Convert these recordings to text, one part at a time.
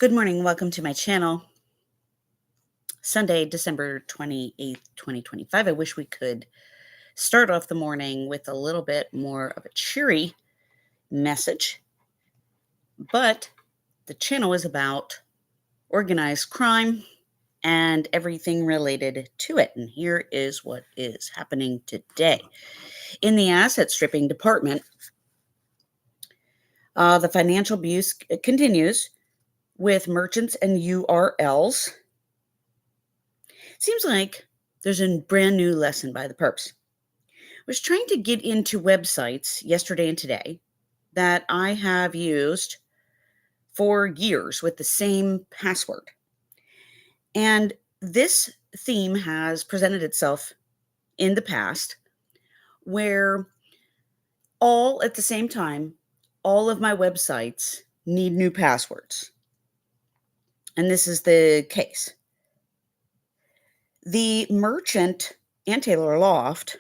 Good morning. Welcome to my channel. Sunday, December 28th, 2025. I wish we could start off the morning with a little bit more of a cheery message, but the channel is about organized crime and everything related to it. And here is what is happening today. In the asset stripping department, the financial abuse continues with merchants and URLs. Seems like there's a brand new lesson by the perps. Was trying to get into websites yesterday and today that I have used for years with the same password. And this theme has presented itself in the past where all at the same time, all of my websites need new passwords. And this is the case. The merchant and Taylor Loft,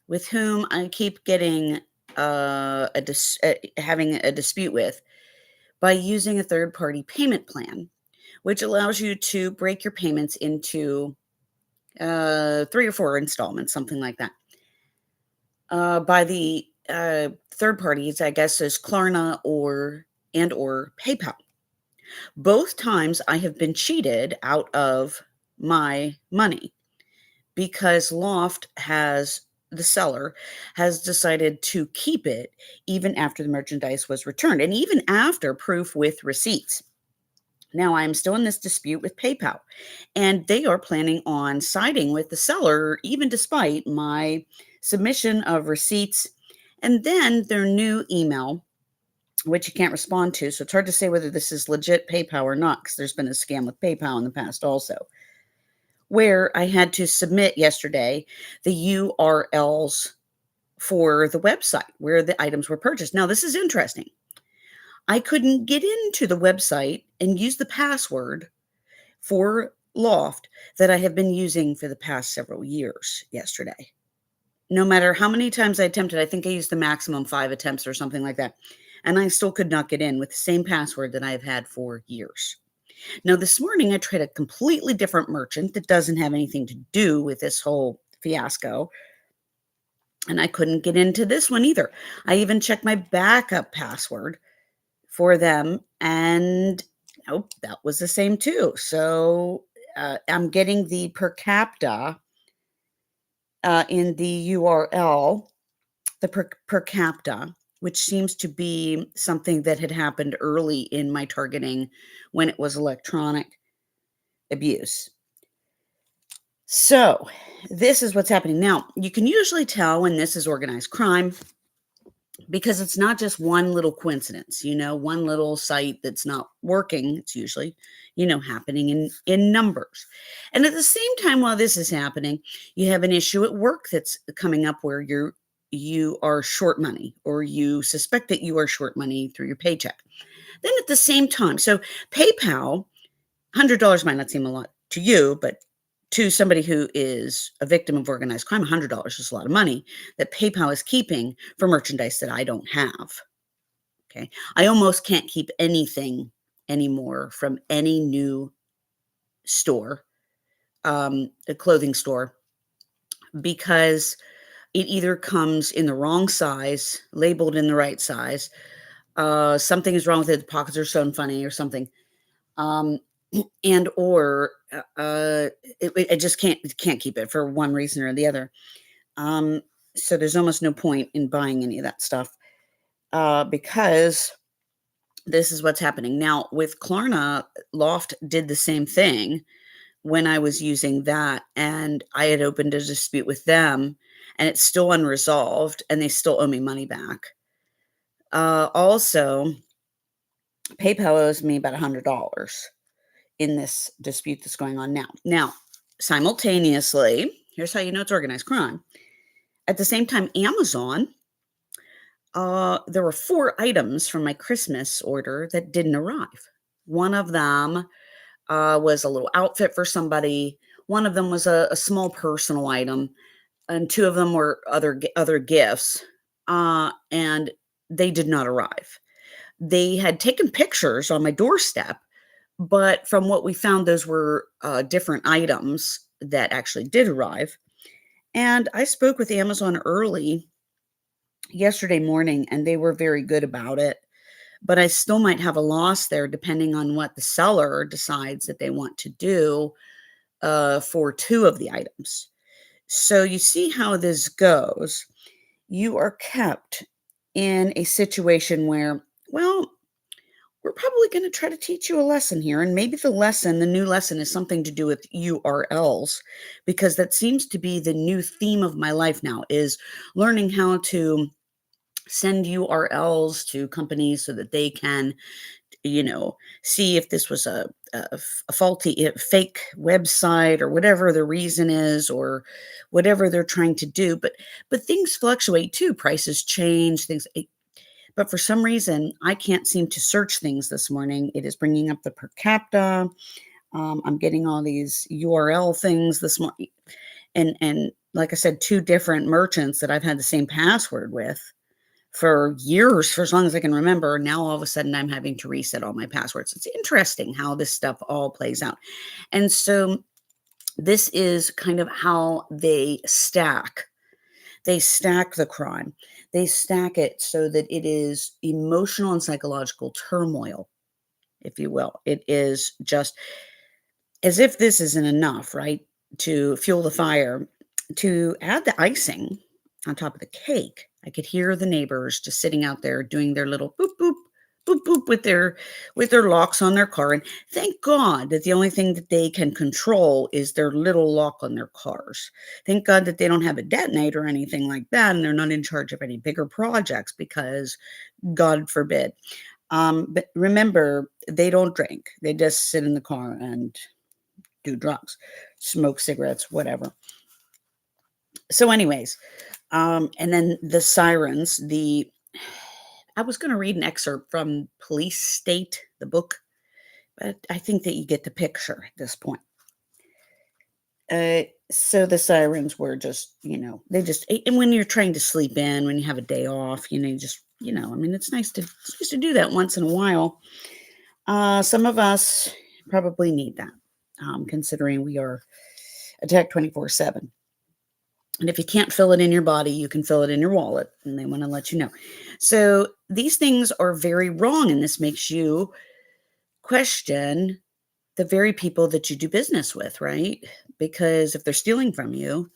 with whom I keep getting having a dispute with by using a third-party payment plan, which allows you to break your payments into 3 or 4 installments, something like that. By the third parties, I guess, is Klarna or PayPal. Both times I have been cheated out of my money because the seller has decided to keep it even after the merchandise was returned and even after proof with receipts. Now, I'm still in this dispute with PayPal, and they are planning on siding with the seller even despite my submission of receipts and then their new email, which you can't respond to. So it's hard to say whether this is legit PayPal or not because there's been a scam with PayPal in the past also, where I had to submit yesterday the URLs for the website where the items were purchased. Now, this is interesting. I couldn't get into the website and use the password for Loft that I have been using for the past several years yesterday. No matter how many times I attempted, I think I used the maximum 5 attempts or something like that, and I still could not get in with the same password that I have had for years. Now, this morning, I tried a completely different merchant that doesn't have anything to do with this whole fiasco, and I couldn't get into this one either. I even checked my backup password for them, and nope, that was the same too. So I'm getting the per capita in the URL, the per capita, which seems to be something that had happened early in my targeting when it was electronic abuse. So this is what's happening. Now, you can usually tell when this is organized crime because it's not just one little coincidence, one little site that's not working. It's usually, happening in numbers. And at the same time, while this is happening, you have an issue at work that's coming up where you are short money or you suspect that you are short money through your paycheck. Then at the same time, so PayPal, $100 might not seem a lot to you, but to somebody who is a victim of organized crime, $100 is a lot of money that PayPal is keeping for merchandise that I don't have. Okay. I almost can't keep anything anymore from any new store, a clothing store, because it either comes in the wrong size, labeled in the right size. Something is wrong with it. The pockets are sewn funny or something. And or I just can't keep it for one reason or the other. So there's almost no point in buying any of that stuff because this is what's happening now with Klarna. Loft did the same thing when I was using that, and I had opened a dispute with them, and it's still unresolved, and they still owe me money back. Also, PayPal owes me about $100 in this dispute that's going on now. Now, simultaneously, here's how you know it's organized crime. At the same time, Amazon, there were 4 items from my Christmas order that didn't arrive. One of them was a little outfit for somebody. One of them was a small personal item, and 2 of them were other gifts, and they did not arrive. They had taken pictures on my doorstep But from what we found, those were different items that actually did arrive. And I spoke with Amazon early yesterday morning, and they were very good about it. But I still might have a loss there depending on what the seller decides that they want to do for two of the items. So you see how this goes. You are kept in a situation where, well, we're probably going to try to teach you a lesson here. And maybe the new lesson is something to do with URLs, because that seems to be the new theme of my life now, is learning how to send URLs to companies so that they can, see if this was a faulty, fake website, or whatever the reason is, or whatever they're trying to do. But things fluctuate too. Prices change, things. But for some reason, I can't seem to search things this morning. It is bringing up the per capita. I'm getting all these URL things this morning, and like I said, two different merchants that I've had the same password with for years, for as long as I can remember. Now all of a sudden I'm having to reset all my passwords. It's interesting how this stuff all plays out. And so this is kind of how they stack. They stack the crime. They stack it so that it is emotional and psychological turmoil, if you will. It is just as if this isn't enough, right? To fuel the fire, to add the icing on top of the cake. I could hear the neighbors just sitting out there doing their little boop boop boop boop with their locks on their car. And thank God that the only thing that they can control is their little lock on their cars. Thank God that they don't have a detonator or anything like that, and they're not in charge of any bigger projects, because God forbid. But remember, they don't drink. They just sit in the car and do drugs, smoke cigarettes, whatever. So, anyways, and then the sirens. The I was going to read an excerpt from Police State, the book, but I think that you get the picture at this point. So the sirens were just, and when you're trying to sleep in, when you have a day off, you just, I mean, it's nice to do that once in a while. Some of us probably need that, considering we are attacked 24/7. And if you can't feel it in your body, you can feel it in your wallet, and they want to let you know. So these things are very wrong, and this makes you question the very people that you do business with, right? Because if they're stealing from you,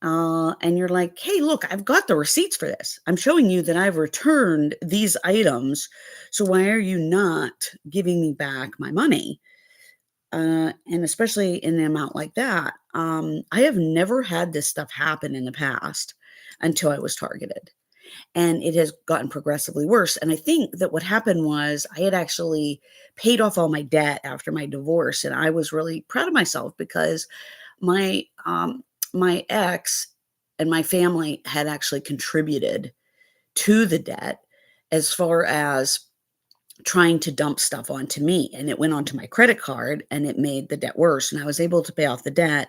and you're like, hey, look, I've got the receipts for this. I'm showing you that I've returned these items. So why are you not giving me back my money? And especially in the amount like that. I have never had this stuff happen in the past until I was targeted. And it has gotten progressively worse. And I think that what happened was I had actually paid off all my debt after my divorce. And I was really proud of myself, because my ex and my family had actually contributed to the debt, as far as trying to dump stuff onto me, and it went onto my credit card, and it made the debt worse, and I was able to pay off the debt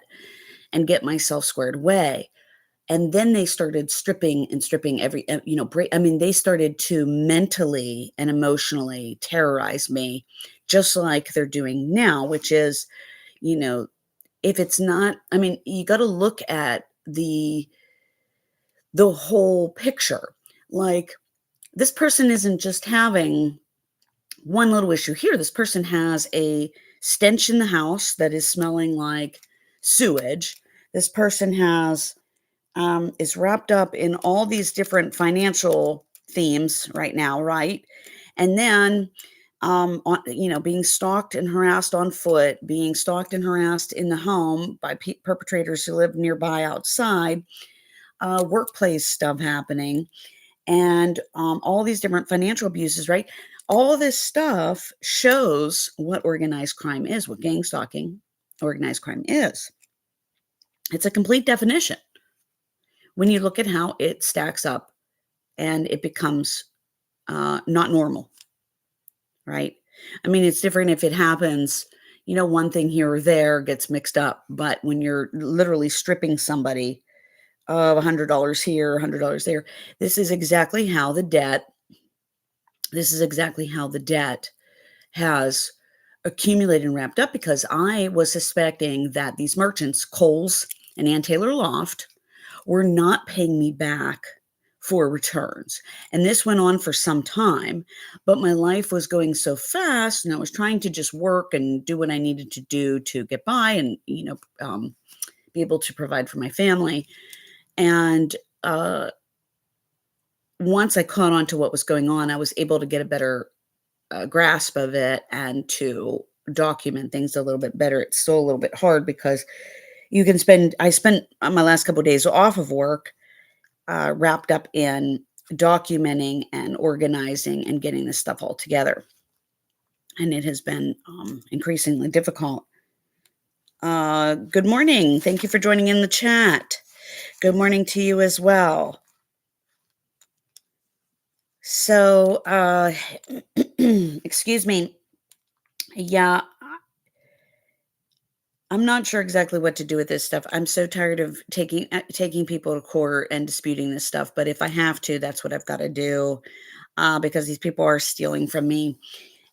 and get myself squared away. And then they started stripping and stripping they started to mentally and emotionally terrorize me, just like they're doing now, which is, you know, if it's not, I mean, you got to look at the whole picture. Like, this person isn't just having one little issue here. This person has a stench in the house that is smelling like sewage. This person is wrapped up in all these different financial themes right now, right? And then, being stalked and harassed on foot, being stalked and harassed in the home by perpetrators who live nearby outside, workplace stuff happening, and all these different financial abuses, right? All this stuff shows what organized crime is, what gang stalking organized crime is. It's a complete definition when you look at how it stacks up, and it becomes not normal, right? I mean, it's different if it happens, one thing here or there gets mixed up, but when you're literally stripping somebody of $100 here, $100 there, this is exactly how the debt has accumulated and wrapped up because I was suspecting that these merchants, Kohl's and Ann Taylor Loft, were not paying me back for returns. And this went on for some time, but my life was going so fast and I was trying to just work and do what I needed to do to get by and, be able to provide for my family. And once I caught on to what was going on, I was able to get a better grasp of it and to document things a little bit better. It's still a little bit hard because I spent my last couple of days off of work wrapped up in documenting and organizing and getting this stuff all together. And it has been increasingly difficult. Good morning. Thank you for joining in the chat. Good morning to you as well. So, excuse me. Yeah, I'm not sure exactly what to do with this stuff. I'm so tired of taking people to court and disputing this stuff. But if I have to, that's what I've got to do because these people are stealing from me,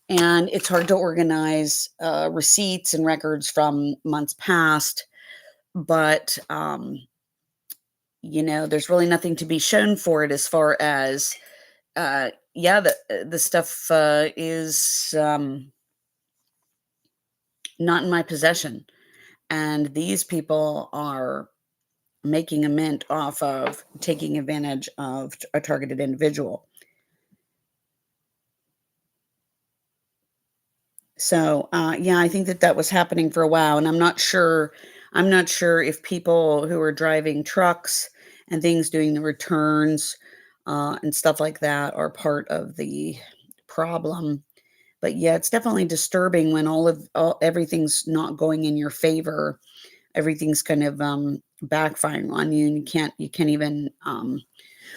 and it's hard to organize receipts and records from months past. But there's really nothing to be shown for it as far as the stuff is not in my possession. And these people are making a mint off of taking advantage of a targeted individual. So, I think that was happening for a while, and I'm not sure if people who are driving trucks and things doing the returns and stuff like that are part of the problem. But yeah, it's definitely disturbing when everything's not going in your favor. Everything's kind of backfiring on you, and you can't even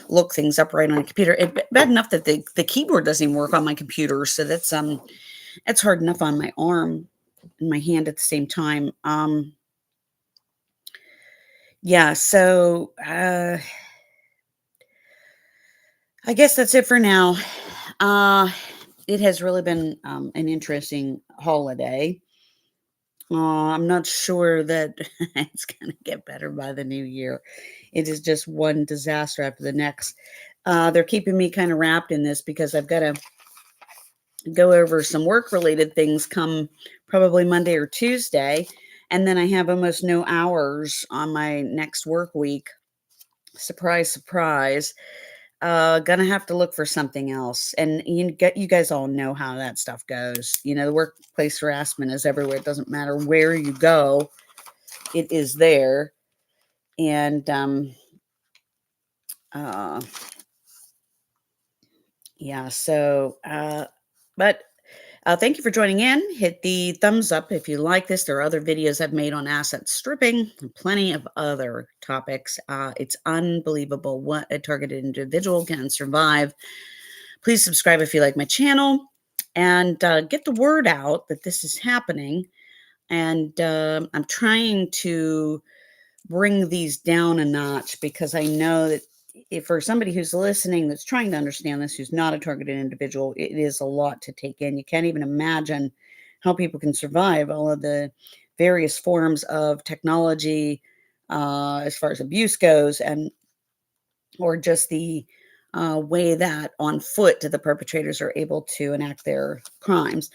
look things up right on a computer. Bad enough that the keyboard doesn't even work on my computer, so that's hard enough on my arm and my hand at the same time. So I guess that's it for now. It has really been an interesting holiday. I'm not sure that it's going to get better by the new year. It is just one disaster after the next. They're keeping me kind of wrapped in this because I've got to go over some work-related things come probably Monday or Tuesday, and then I have almost no hours on my next work week. Surprise, surprise. Gonna have to look for something else. And you guys all know how that stuff goes. The workplace harassment is everywhere. It doesn't matter where you go, it is there. And but thank you for joining in. Hit the thumbs up if you like this. There are other videos I've made on asset stripping and plenty of other topics. It's unbelievable what a targeted individual can survive. Please subscribe if you like my channel and get the word out that this is happening. And I'm trying to bring these down a notch because I know that if for somebody who's listening that's trying to understand this, who's not a targeted individual, it is a lot to take in. You can't even imagine how people can survive all of the various forms of technology as far as abuse goes, or just the way that on foot the perpetrators are able to enact their crimes.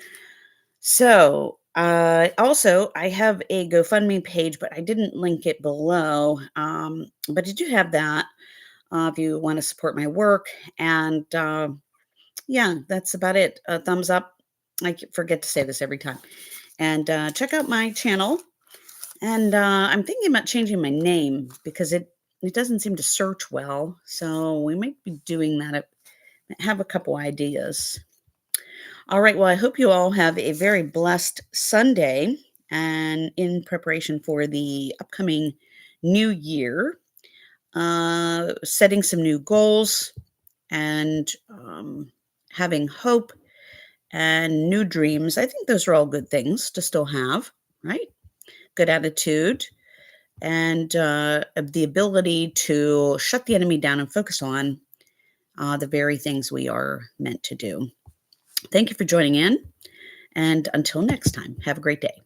So also, I have a GoFundMe page, but I didn't link it below. But I do have that if you want to support my work. And that's about it. Thumbs up. I forget to say this every time. And check out my channel. And I'm thinking about changing my name because it doesn't seem to search well. So we might be doing that. I have a couple ideas. All right. Well, I hope you all have a very blessed Sunday and in preparation for the upcoming new year, setting some new goals and having hope and new dreams. I think those are all good things to still have, right? Good attitude and the ability to shut the enemy down and focus on the very things we are meant to do. Thank you for joining in. And until next time, have a great day.